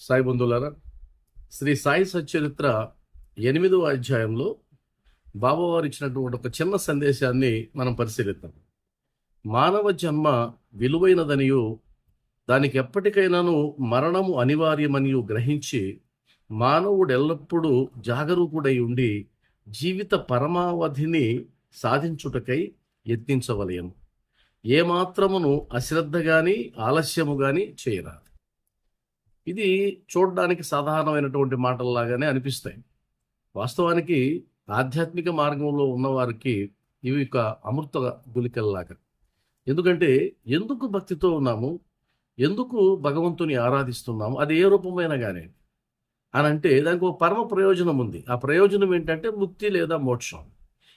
సాయి బంధువులారా, శ్రీ సాయి సచ్చరిత్ర 8వ అధ్యాయంలో బాబావారు ఇచ్చినటువంటి ఒక చిన్న సందేశాన్ని మనం పరిశీలిద్దాం. మానవ జన్మ విలువైనదనియు దానికి ఎప్పటికైనాను మరణము అనివార్యమనియు గ్రహించి మానవుడు ఎల్లప్పుడూ జాగరూకుడై ఉండి జీవిత పరమావధిని సాధించుటకై యత్నించవలయను. ఏమాత్రమును అశ్రద్ధ గాని ఆలస్యము గాని చేయరాదు. ఇది చూడడానికి సాధారణమైనటువంటి మాటల్లాగానే అనిపిస్తాయి. వాస్తవానికి ఆధ్యాత్మిక మార్గంలో ఉన్నవారికి ఇవి ఒక అమృత గుళికల్లాగా. ఎందుకంటే ఎందుకు భక్తితో ఉన్నాము, ఎందుకు భగవంతుని ఆరాధిస్తున్నాము, అది ఏ రూపమైనా కానీ అని అంటే దానికి ఒక పరమ ప్రయోజనం ఉంది. ఆ ప్రయోజనం ఏంటంటే ముక్తి లేదా మోక్షం.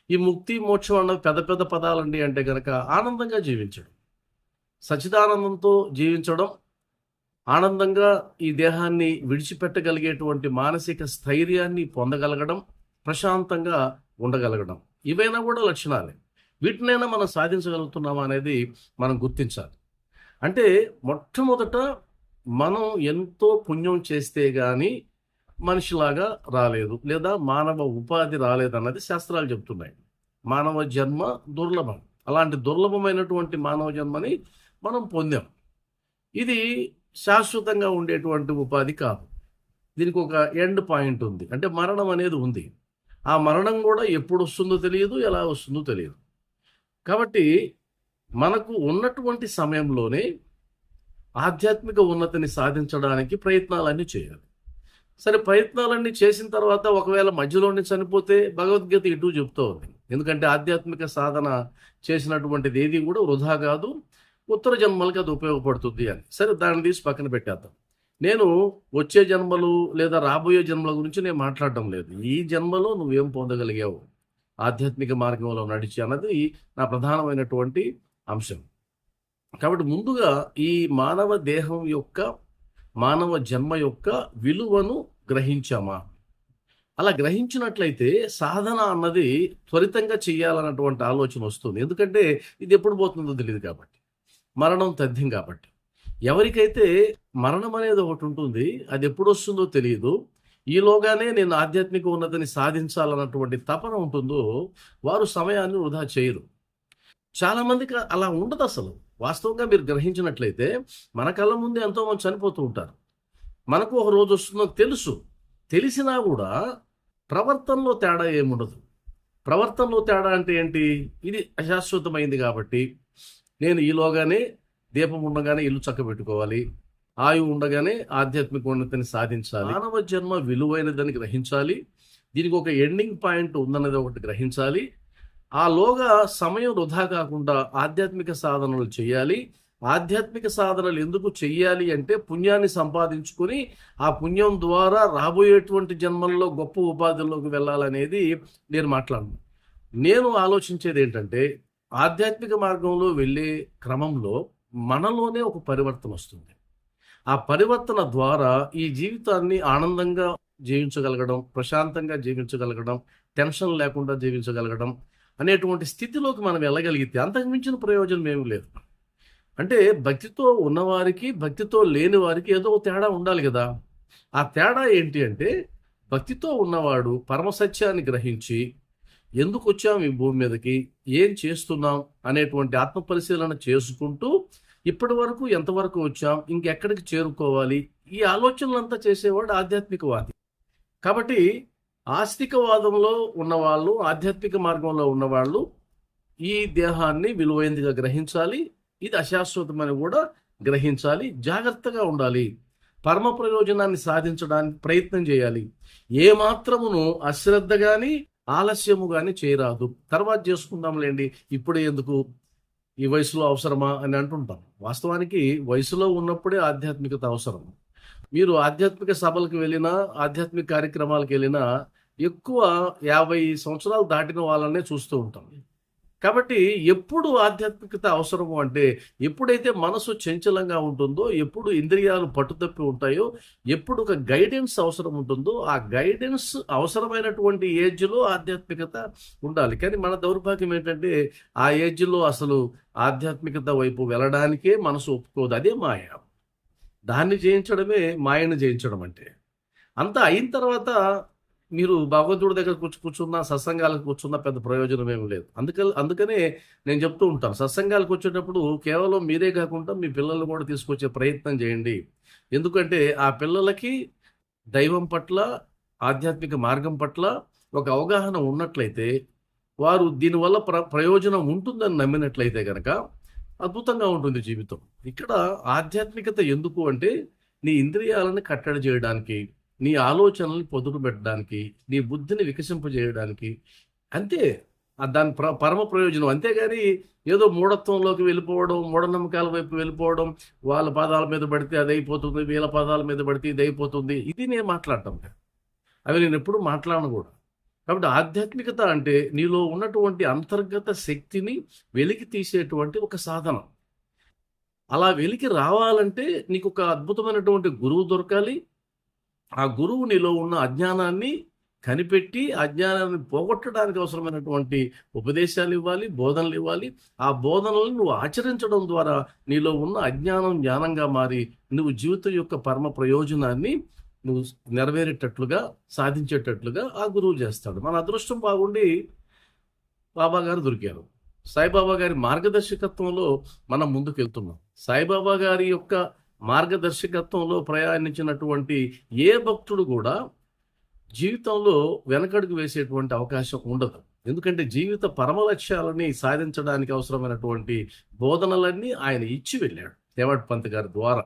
ఈ ముక్తి మోక్షం అన్నది పెద్ద పెద్ద పదాలండి. అంటే కనుక ఆనందంగా జీవించడం, సచ్చిదానందంతో జీవించడం, ఆనందంగా ఈ దేహాన్ని విడిచిపెట్టగలిగేటువంటి మానసిక స్థైర్యాన్ని పొందగలగడం, ప్రశాంతంగా ఉండగలగడం, ఇవైనా కూడా లక్షణాలే. వీటినైనా మనం సాధించగలుగుతున్నామా అనేది మనం గుర్తించాలి. అంటే మొట్టమొదట మనం ఎంతో పుణ్యం చేస్తే కానీ మనిషిలాగా రాలేదు, లేదా మానవ ఉపాధి రాలేదన్నది శాస్త్రాలు చెప్తున్నాయి. మానవ జన్మ దుర్లభం. అలాంటి దుర్లభమైనటువంటి మానవ జన్మని మనం పొందాం. ఇది శాశ్వతంగా ఉండేటువంటి ఉపాధి కాదు. దీనికి ఒక ఎండ్ పాయింట్ ఉంది, అంటే మరణం అనేది ఉంది. ఆ మరణం కూడా ఎప్పుడు వస్తుందో తెలియదు, ఎలా వస్తుందో తెలియదు. కాబట్టి మనకు ఉన్నటువంటి సమయంలోనే ఆధ్యాత్మిక ఉన్నతిని సాధించడానికి ప్రయత్నాలన్నీ చేయాలి. సరే, ప్రయత్నాలన్నీ చేసిన తర్వాత ఒకవేళ మధ్యలోనే చనిపోతే భగవద్గీత ఇటు చెప్తూ ఉంది. ఎందుకంటే ఆధ్యాత్మిక సాధన చేసినటువంటిది ఏది కూడా వృధా కాదు, ఉత్తర జన్మలకి అది ఉపయోగపడుతుంది అని. సరే, దాన్ని తీసి పక్కన పెట్టేద్దాం. నేను వచ్చే జన్మలు లేదా రాబోయే జన్మల గురించి నేను మాట్లాడడం లేదు. ఈ జన్మలో నువ్వేం పొందగలిగావు ఆధ్యాత్మిక మార్గంలో నడిచి అన్నది నా ప్రధానమైనటువంటి అంశం. కాబట్టి ముందుగా ఈ మానవ దేహం యొక్క, మానవ జన్మ యొక్క విలువను గ్రహించామా? అలా గ్రహించినట్లయితే సాధన అన్నది త్వరితంగా చేయాలన్నటువంటి ఆలోచన వస్తుంది. ఎందుకంటే ఇది ఎప్పుడు పోతుందో తెలియదు కాబట్టి, మరణం తథ్యం కాబట్టి. ఎవరికైతే మరణం అనేది ఒకటి ఉంటుంది, అది ఎప్పుడు వస్తుందో తెలియదు, ఈలోగానే నేను ఆధ్యాత్మిక ఉన్నతిని సాధించాలన్నటువంటి తపన ఉంటుందో వారు సమయాన్ని వృధా చేయరు. చాలామందికి అలా ఉండదు అసలు. వాస్తవంగా మీరు గ్రహించినట్లయితే మన కళ్ళ ముందే ఎంతోమంది చనిపోతూ ఉంటారు. మనకు ఒక రోజు వస్తుందో తెలుసు, తెలిసినా కూడా ప్రవర్తనలో తేడా ఏముండదు. ప్రవర్తనలో తేడా అంటే ఏంటి? ఇది అశాశ్వతమైంది కాబట్టి నేను ఈలోగానే దీపం ఉండగానే ఇల్లు చక్కబెట్టుకోవాలి, ఆయువు ఉండగానే ఆధ్యాత్మిక ఉన్నతిని సాధించాలి, మానవ జన్మ విలువైనదని గ్రహించాలి, దీనికి ఒక ఎండింగ్ పాయింట్ ఉందన్నది ఒకటి గ్రహించాలి. ఆలోగా సమయం వృధా కాకుండా ఆధ్యాత్మిక సాధనలు చేయాలి. ఆధ్యాత్మిక సాధనలు ఎందుకు చెయ్యాలి అంటే పుణ్యాన్ని సంపాదించుకొని ఆ పుణ్యం ద్వారా రాబోయేటువంటి జన్మల్లో గొప్ప ఉపాధుల్లోకి వెళ్ళాలనేది నేను మాట్లాడను. నేను ఆలోచించేది ఏంటంటే ఆధ్యాత్మిక మార్గంలో వెళ్ళే క్రమంలో మనలోనే ఒక పరివర్తన వస్తుంది. ఆ పరివర్తన ద్వారా ఈ జీవితాన్ని ఆనందంగా జీవించగలగడం, ప్రశాంతంగా జీవించగలగడం, టెన్షన్ లేకుండా జీవించగలగడం అనేటువంటి స్థితిలోకి మనం వెళ్ళగలిగితే అంతకు మించిన ప్రయోజనం ఏమీ లేదు. అంటే భక్తితో ఉన్నవారికి, భక్తితో లేని వారికి ఏదో తేడా ఉండాలి కదా. ఆ తేడా ఏంటి అంటే భక్తితో ఉన్నవాడు పరమసత్యాన్ని గ్రహించి ఎందుకు వచ్చాం ఈ భూమి మీదకి, ఏం చేస్తున్నాం అనేటువంటి ఆత్మ పరిశీలన చేసుకుంటూ ఇప్పటి వరకు ఎంతవరకు వచ్చాం, ఇంకెక్కడికి చేరుకోవాలి, ఈ ఆలోచనలంతా చేసేవాడు ఆధ్యాత్మికవాది. కాబట్టి ఆస్తికవాదంలో ఉన్నవాళ్ళు, ఆధ్యాత్మిక మార్గంలో ఉన్నవాళ్ళు ఈ దేహాన్ని విలువైనదిగా గ్రహించాలి, ఇది అశాశ్వతమని కూడా గ్రహించాలి, జాగ్రత్తగా ఉండాలి, పరమ ప్రయోజనాన్ని సాధించడానికి ప్రయత్నం చేయాలి. ఏమాత్రమును అశ్రద్ధ కానీ ఆలస్యము కానీ చేయరాదు. తర్వాత చేసుకుందాంలేండి, ఇప్పుడే ఎందుకు, ఈ వయసులో అవసరమా అని అంటుంటాం. వాస్తవానికి వయసులో ఉన్నప్పుడే ఆధ్యాత్మికత అవసరం. మీరు ఆధ్యాత్మిక సభలకు వెళ్ళినా, ఆధ్యాత్మిక కార్యక్రమాలకు వెళ్ళినా ఎక్కువ 50 సంవత్సరాలు దాటిన వాళ్ళనే చూస్తూ ఉంటాం. కాబట్టి ఎప్పుడు ఆధ్యాత్మికత అవసరము అంటే ఎప్పుడైతే మనసు చంచలంగా ఉంటుందో, ఎప్పుడు ఇంద్రియాలు పట్టుతప్పి ఉంటాయో, ఎప్పుడు ఒక గైడెన్స్ అవసరం ఉంటుందో, ఆ గైడెన్స్ అవసరమైనటువంటి ఏజ్లో ఆధ్యాత్మికత ఉండాలి. కానీ మన దౌర్భాగ్యం ఏంటంటే ఆ ఏజ్లో అసలు ఆధ్యాత్మికత వైపు వెళ్ళడానికే మనసు ఒప్పుకోదు. అదే మాయ. దాన్ని జయించడమే మాయను జయించడం అంటే. అంతా అయిన తర్వాత మీరు భగవంతుడి దగ్గర కూర్చున్నా, సత్సంగాలకు కూర్చున్నా పెద్ద ప్రయోజనం ఏమి లేదు. అందుకనే నేను చెప్తూ ఉంటాను. సత్సంగాలకు వచ్చేటప్పుడు కేవలం మీరే కాకుండా మీ పిల్లల్ని కూడా తీసుకొచ్చే ప్రయత్నం చేయండి. ఎందుకంటే ఆ పిల్లలకి దైవం పట్ల, ఆధ్యాత్మిక మార్గం పట్ల ఒక అవగాహన ఉన్నట్లయితే, వారు దీనివల్ల ప్రయోజనం ఉంటుందని నమ్మినట్లయితే గనక అద్భుతంగా ఉంటుంది జీవితం. ఇక్కడ ఆధ్యాత్మికత ఎందుకు అంటే, నీ ఇంద్రియాలను కట్టడి చేయడానికి, నీ ఆలోచనల్ని పొదుపు పెట్టడానికి, నీ బుద్ధిని వికసింపజేయడానికి. అంతే. దాని పరమ ప్రయోజనం. అంతేగాని ఏదో మూఢత్వంలోకి వెళ్ళిపోవడం, మూఢనమ్మకాల వైపు వెళ్ళిపోవడం, వాళ్ళ పాదాల మీద పడితే అదైపోతుంది, వీళ్ళ పాదాల మీద పడితే ఇదైపోతుంది. ఇది నేను మాట్లాడటం లేదు. అవి నేను ఎప్పుడు మాట్లాడను కూడా. కాబట్టి ఆధ్యాత్మికత అంటే నీలో ఉన్నటువంటి అంతర్గత శక్తిని వెలికి తీసేటువంటి ఒక సాధనం. అలా వెలికి రావాలంటే నీకు ఒక అద్భుతమైనటువంటి గురువు దొరకాలి. ఆ గురువు నీలో ఉన్న అజ్ఞానాన్ని కనిపెట్టి, అజ్ఞానాన్ని పోగొట్టడానికి అవసరమైనటువంటి ఉపదేశాలు ఇవ్వాలి, బోధనలు ఇవ్వాలి. ఆ బోధనలను నువ్వు ఆచరించడం ద్వారా నీలో ఉన్న అజ్ఞానం జ్ఞానంగా మారి, నువ్వు జీవితం యొక్క పరమ ప్రయోజనాన్ని నువ్వు నెరవేరేటట్లుగా, సాధించేటట్లుగా ఆ గురువు చేస్తాడు. మన అదృష్టం బాగుండి బాబా గారు దొరికారు. సాయిబాబా గారి మార్గదర్శకత్వంలో మనం ముందుకు వెళ్తున్నాం. సాయిబాబా గారి యొక్క మార్గదర్శకత్వంలో ప్రయాణించినటువంటి ఏ భక్తుడు కూడా జీవితంలో వెనకడుగు వేసేటువంటి అవకాశం ఉండదు. ఎందుకంటే జీవిత పరమ లక్ష్యాలని సాధించడానికి అవసరమైనటువంటి బోధనలన్నీ ఆయన ఇచ్చి వెళ్ళాడు రేవట్ పంత్ గారి ద్వారా.